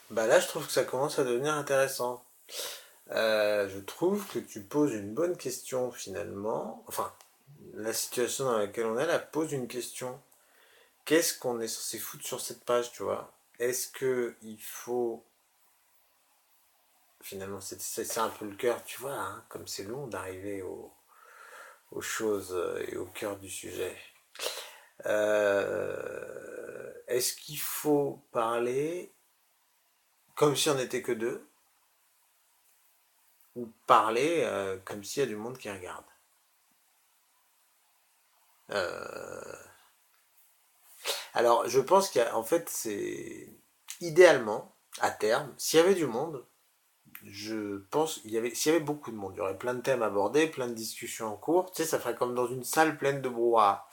Bah là, je trouve que ça commence à devenir intéressant. Je trouve que tu poses une bonne question finalement. Enfin, la situation dans laquelle on est, là, pose une question. Qu'est-ce qu'on est censé foutre sur cette page, tu vois? Est-ce que il faut... Finalement, c'est un peu le cœur, tu vois, hein, comme c'est long d'arriver aux choses et au cœur du sujet. Est-ce qu'il faut parler comme si on n'était que deux, ou parler comme s'il y a du monde qui regarde? Euh, Alors, je pense qu'en fait, c'est idéalement, à terme, s'il y avait du monde, je pense s'il y avait beaucoup de monde, il y aurait plein de thèmes abordés, plein de discussions en cours. Tu sais, ça ferait comme dans une salle pleine de brouhaha.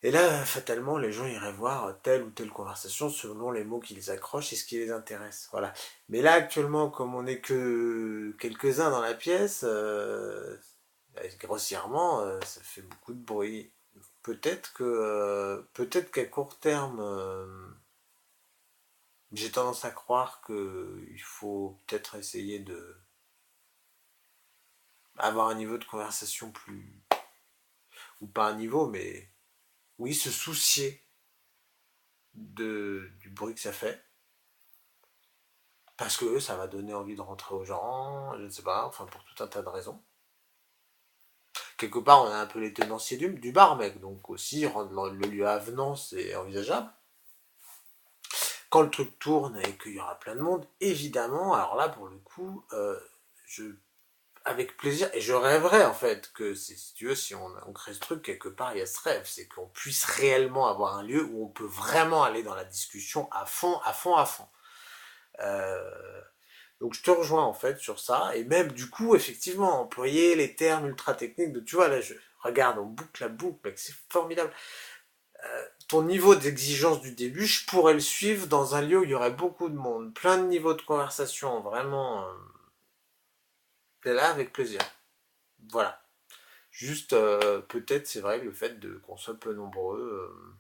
Et là, fatalement, les gens iraient voir telle ou telle conversation selon les mots qui les accrochent et ce qui les intéresse. Voilà. Mais là, actuellement, comme on n'est que quelques-uns dans la pièce, grossièrement, ça fait beaucoup de bruit. Peut-être qu'à court terme, j'ai tendance à croire qu'il faut peut-être essayer de avoir un niveau de conversation plus, ou pas un niveau, mais oui, se soucier du bruit que ça fait. Parce que ça va donner envie de rentrer aux gens, je ne sais pas, enfin pour tout un tas de raisons. Quelque part, on a un peu les tenanciers du bar, mec, donc aussi rendre le lieu avenant, c'est envisageable. Quand le truc tourne et qu'il y aura plein de monde, évidemment, alors là, pour le coup, je, avec plaisir, et je rêverais en fait que, si tu veux, si on crée ce truc, quelque part, il y a ce rêve, c'est qu'on puisse réellement avoir un lieu où on peut vraiment aller dans la discussion à fond, à fond, à fond. Euh, Donc je te rejoins en fait sur ça, et même du coup, effectivement, employer les termes ultra techniques de, tu vois, là, je regarde, on boucle la boucle, mec, c'est formidable. Ton niveau d'exigence du début, je pourrais le suivre dans un lieu où il y aurait beaucoup de monde, plein de niveaux de conversation, vraiment, t'es là avec plaisir. Voilà. Juste, peut-être, c'est vrai que le fait qu'on soit peu nombreux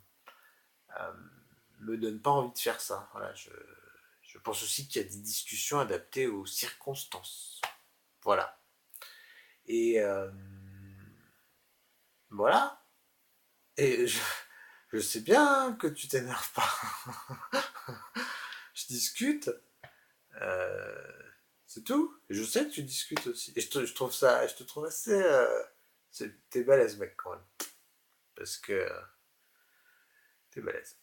me donne pas envie de faire ça. Voilà, je pense aussi qu'il y a des discussions adaptées aux circonstances. Voilà. Et voilà. Et je sais bien que tu t'énerves pas. Je discute. euh, c'est tout. Et je sais que tu discutes aussi. Et je te trouve assez. T'es balèze, mec, quand même. Parce que t'es balèze.